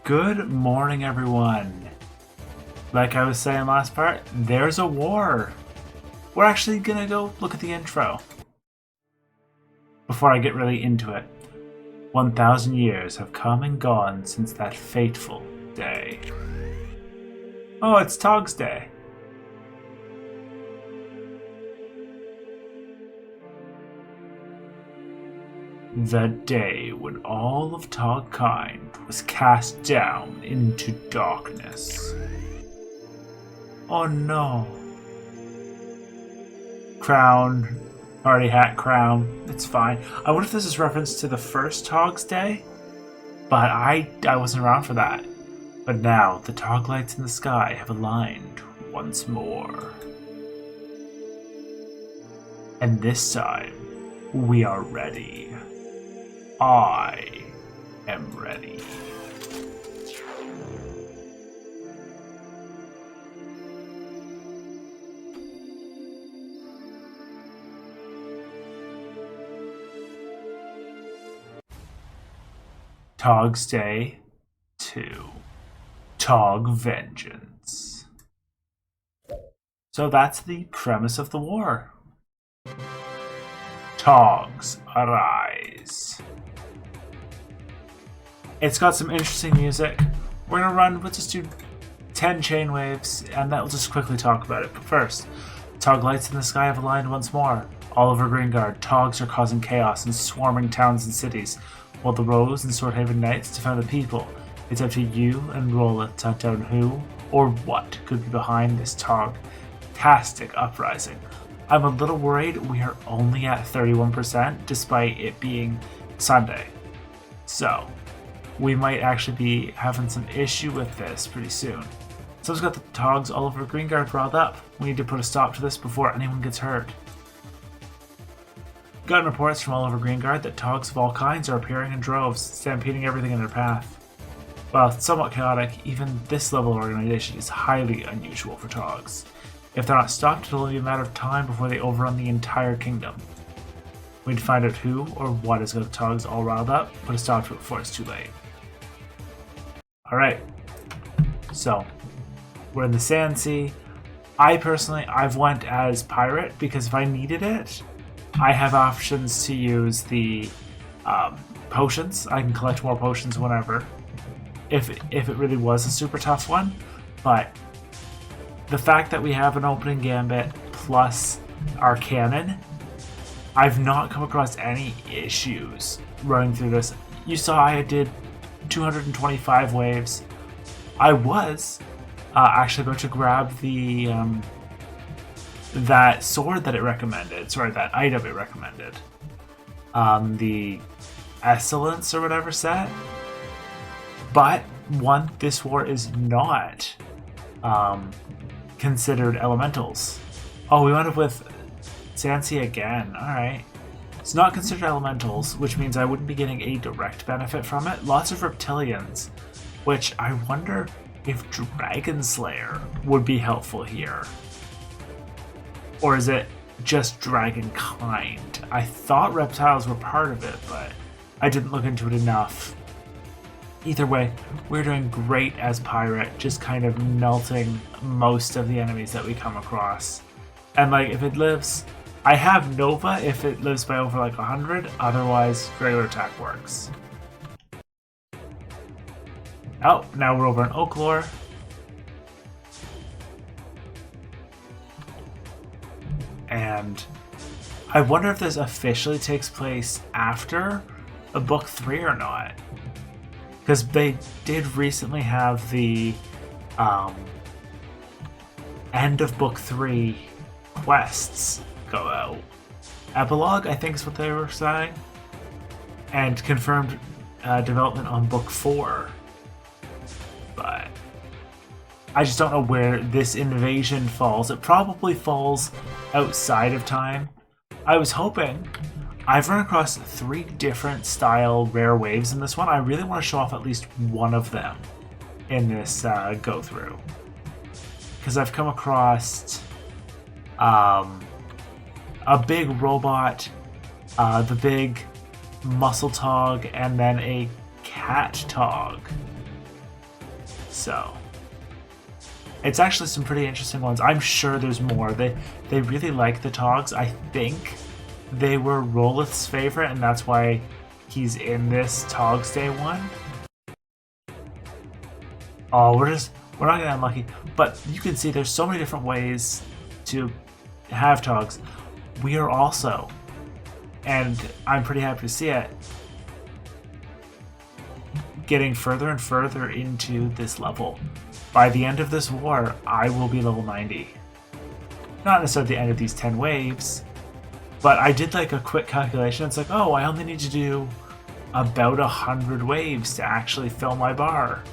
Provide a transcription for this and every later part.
Good morning, everyone. Like I was saying last part, there's a war. We're actually gonna go look at the intro before I get really into it. 1,000 years have come and gone since that fateful day. Oh, it's Togsday. The day when all of Togkind was cast down into darkness. Oh no. Crown. Party hat, crown. It's fine. I wonder if this is reference to the first Togsday? But I wasn't around for that. But now, the Tog lights in the sky have aligned once more. And this time, we are ready. I am ready. Togsday 2. Tog Vengeance. So that's the premise of the war. Togs arise. It's got some interesting music. We're we'll just do 10 chain waves, and that will just quickly talk about it. But first, Tog lights in the sky have aligned once more. All over Greengard, Togs are causing chaos in swarming towns and cities, while the Rose and Swordhaven Knights defend the people. It's up to you and Rolla to hunt down who or what could be behind this Tog-tastic uprising. I'm a little worried we are only at 31% despite it being Sunday. So, we might actually be having some issue with this pretty soon. Someone's got the Togs all over Greengard riled up. We need to put a stop to this before anyone gets hurt. Gotten reports from all over Greengard that Togs of all kinds are appearing in droves, stampeding everything in their path. While it's somewhat chaotic, even this level of organization is highly unusual for Togs. If they're not stopped, it'll only be a matter of time before they overrun the entire kingdom. We need to find out who or what has got the Togs all riled up, put a stop to it before it's too late. Alright, so we're in the Sand Sea. I've went as Pirate because if I needed it, I have options to use the potions. I can collect more potions whenever, if it really was a super tough one. But the fact that we have an opening gambit plus our cannon, I've not come across any issues running through this. You saw I did 225 waves. I was actually about to grab the that sword that it recommended. Sorry, that item it recommended. The Excellence or whatever set. But one, this war is not considered elementals. Oh, we wound up with Sansi again. Alright. It's not considered elementals, which means I wouldn't be getting a direct benefit from it. Lots of reptilians, which I wonder if Dragon Slayer would be helpful here. Or is it just Dragonkind? I thought reptiles were part of it, but I didn't look into it enough. Either way, we're doing great as Pirate, just kind of melting most of the enemies that we come across. And like, if it lives... I have Nova if it lives by over like 100, otherwise regular attack works. Oh, now we're over in Oaklore. And I wonder if this officially takes place after a book 3 or not. Because they did recently have the end of book 3 quests go out. Epilogue, I think is what they were saying. And confirmed development on book 4. But I just don't know where this invasion falls. It probably falls outside of time. I was hoping. I've run across 3 different style rare waves in this one. I really want to show off at least one of them in this go through. Because I've come across a big robot, the big muscle tog, and then a cat tog. So it's actually some pretty interesting ones. I'm sure there's more. They really like the Togs. I think they were Rolith's favorite, and that's why he's in this Togsday one. Oh, we're not getting unlucky. But you can see there's so many different ways to have Togs. We are also, and I'm pretty happy to see it, getting further and further into this level. By the end of this war, I will be level 90. Not necessarily the end of these 10 waves, but I did like a quick calculation. It's like, oh, I only need to do about 100 waves to actually fill my bar.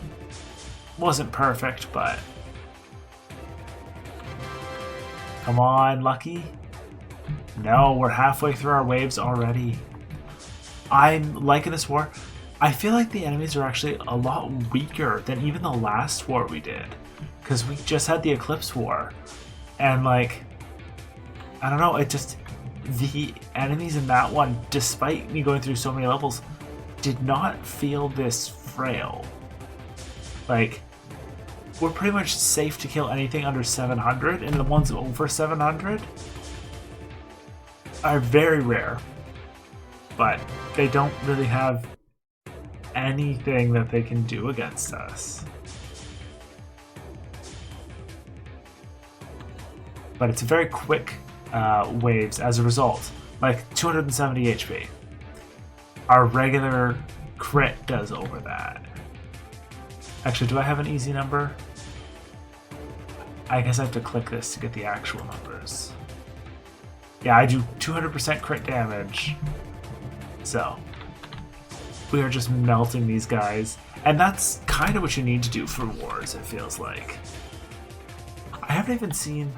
Wasn't perfect, but come on, Lucky. No, we're halfway through our waves already. I'm liking this war. I feel like the enemies are actually a lot weaker than even the last war we did, because we just had the Eclipse War, and like, I don't know, it just, the enemies in that one, despite me going through so many levels, did not feel this frail. Like, we're pretty much safe to kill anything under 700, and the ones over 700 are very rare, but they don't really have anything that they can do against us. But it's very quick waves as a result, like 270 HP. Our regular crit does over that. Actually, do I have an easy number? I guess I have to click this to get the actual numbers. Yeah, I do 200% crit damage. So we are just melting these guys. And that's kind of what you need to do for wars, it feels like. I haven't even seen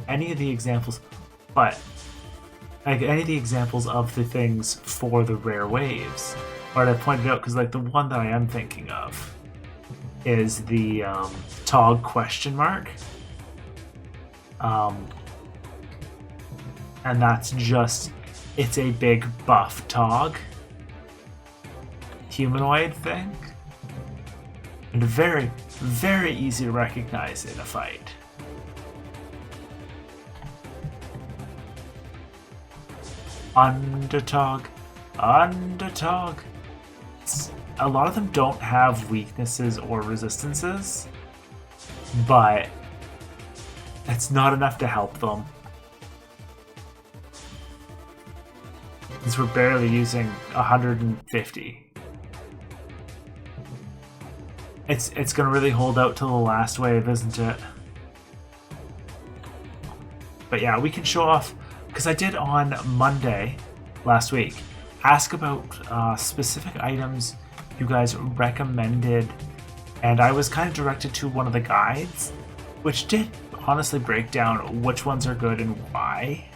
any of the examples, but like any of the examples of the things for the rare waves. Or I pointed out, because like the one that I am thinking of is the Tog question mark. And that's just, it's a big buff Tog humanoid thing, and very, very easy to recognize in a fight. Undertog. A lot of them don't have weaknesses or resistances, but it's not enough to help them. Since we're barely using 150. It's going to really hold out till the last wave, isn't it? But yeah, we can show off, because I did on Monday last week ask about specific items you guys recommended, and I was kind of directed to one of the guides, which did honestly break down which ones are good and why.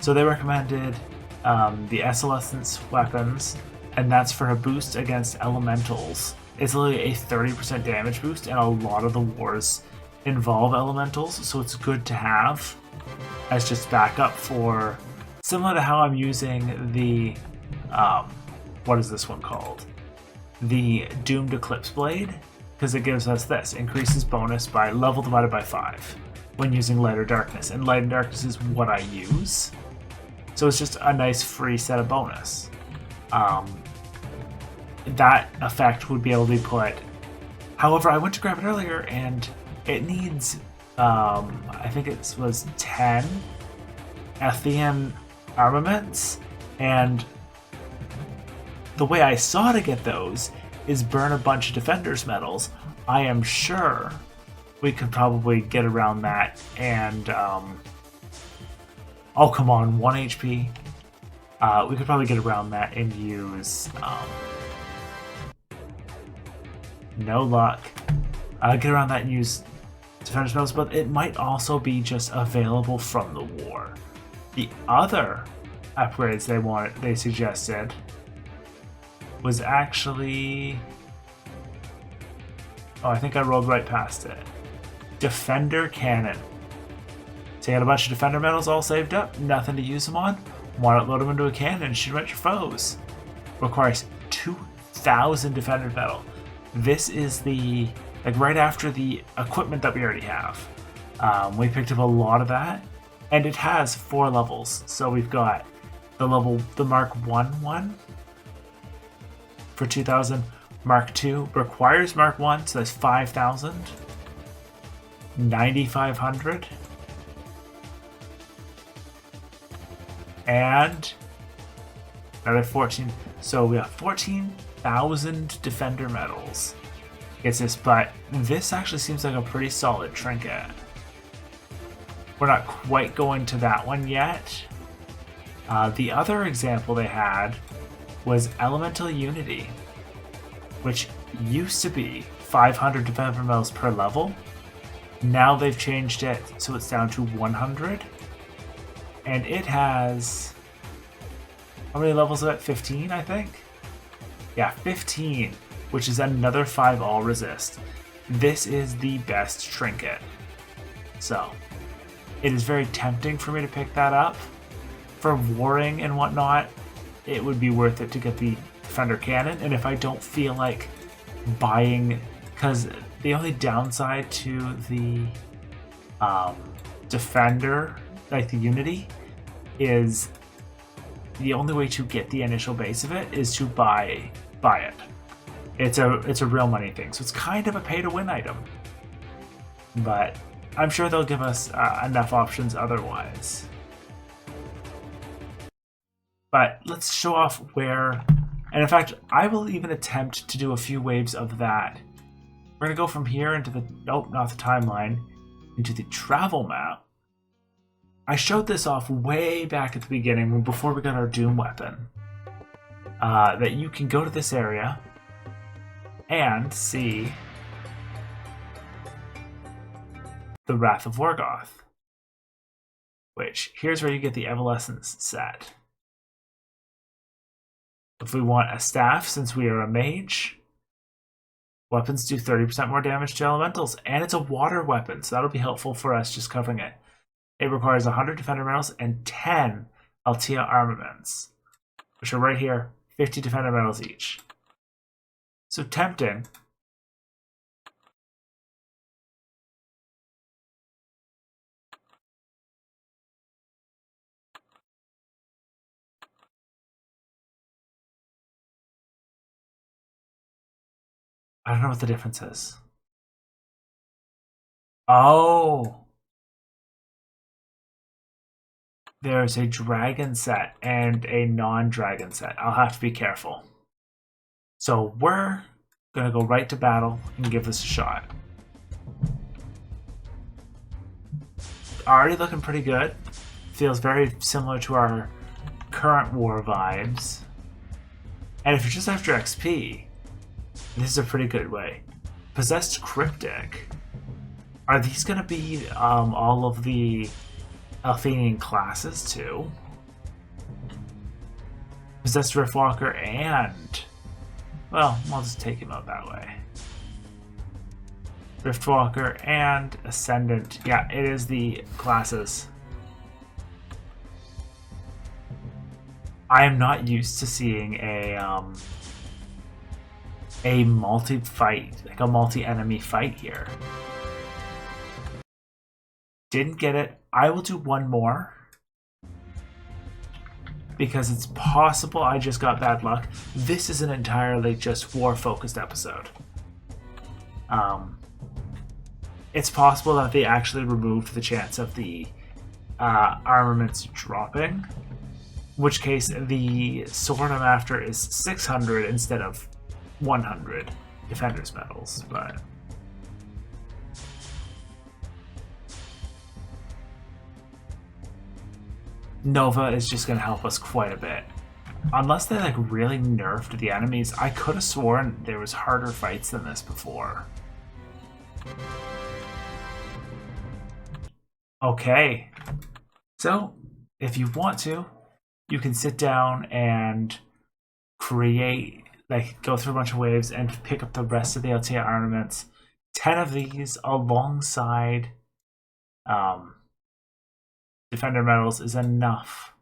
So they recommended the Essalescence weapons, and that's for a boost against elementals. It's literally a 30% damage boost, and a lot of the wars involve elementals, so it's good to have as just backup for, similar to how I'm using the, what is this one called? The Doomed Eclipse Blade, because it gives us this, increases bonus by level divided by 5 when using Light or Darkness, and Light and Darkness is what I use. So it's just a nice free set of bonus. That effect would be able to be put. However, I went to grab it earlier and it needs, I think it was 10 Athean armaments, and the way I saw to get those is burn a bunch of Defender's medals. I am sure we could probably get around that and, oh come on, 1 HP. We could probably get around that and use, no luck. Get around that and use Defender's medals, but it might also be just available from the war. The other upgrades they suggested was actually, oh, I think I rolled right past it. Defender Cannon. So you had a bunch of Defender medals all saved up, nothing to use them on. Why not load them into a cannon and shoot at your foes? Requires 2,000 Defender medal. This is the, like, right after the equipment that we already have. We picked up a lot of that, and it has 4 levels. So we've got the Mark 1 one for 2,000. Mark 2 requires Mark 1, so that's 5,000. 9,500. And another 14. So we have 14,000 defender medals. Gets this, but this actually seems like a pretty solid trinket. We're not quite going to that one yet. The other example they had was Elemental Unity, which used to be 500 defender medals per level. Now they've changed it so it's down to 100. And it has, how many levels of it? 15, I think? Yeah, 15, which is another 5 all resist. This is the best trinket. So, it is very tempting for me to pick that up. For warring and whatnot, it would be worth it to get the Defender Cannon. And if I don't feel like buying, because the only downside to the Defender, like the Unity, is the only way to get the initial base of it is to buy it. It's a real money thing, so it's kind of a pay-to-win item. But I'm sure they'll give us enough options otherwise. But let's show off where, and in fact, I will even attempt to do a few waves of that. We're going to go from here into the, nope, not the timeline, into the travel map. I showed this off way back at the beginning, before we got our Doom weapon, that you can go to this area and see the Wrath of Vorgoth, which, here's where you get the Evanescence set. If we want a staff, since we are a mage, weapons do 30% more damage to elementals, and it's a water weapon, so that'll be helpful for us just covering it. It requires 100 defender medals and 10 Altea armaments, which are right here, 50 defender medals each. So tempting. I don't know what the difference is. Oh! There's a dragon set and a non-dragon set. I'll have to be careful. So we're gonna go right to battle and give this a shot. Already looking pretty good. Feels very similar to our current war vibes. And if you're just after XP, this is a pretty good way. Possessed Cryptic. Are these gonna be all of the Athenian classes too? Possessed Riftwalker and, well, I'll just take him out that way. Riftwalker and Ascendant. Yeah, it is the classes. I am not used to seeing a multi-fight, like a multi-enemy fight here. Didn't get it. I will do one more, because it's possible I just got bad luck. This is an entirely just war-focused episode. It's possible that they actually removed the chance of the armaments dropping, in which case the sword I'm after is 600 instead of 100 defender's medals, but Nova is just going to help us quite a bit. Unless they like really nerfed the enemies, I could have sworn there was harder fights than this before. Okay, so if you want to, you can sit down and create, like, go through a bunch of waves and pick up the rest of the Altea armaments. 10 of these alongside defender medals is enough.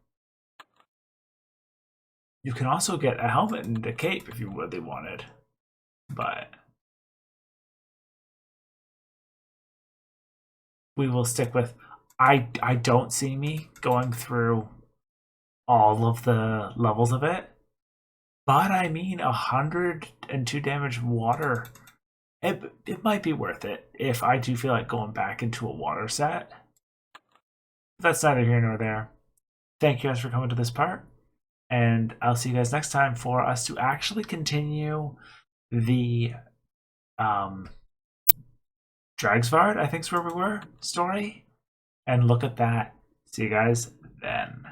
You can also get a helmet and a cape if you really wanted, but we will stick with. I don't see me going through all of the levels of it, but I mean 102 damage water. It might be worth it if I do feel like going back into a water set. That's neither here nor there. Thank you guys for coming to this part, and I'll see you guys next time for us to actually continue the Dragsvard, I think is where we were, story, and look at that. See you guys then.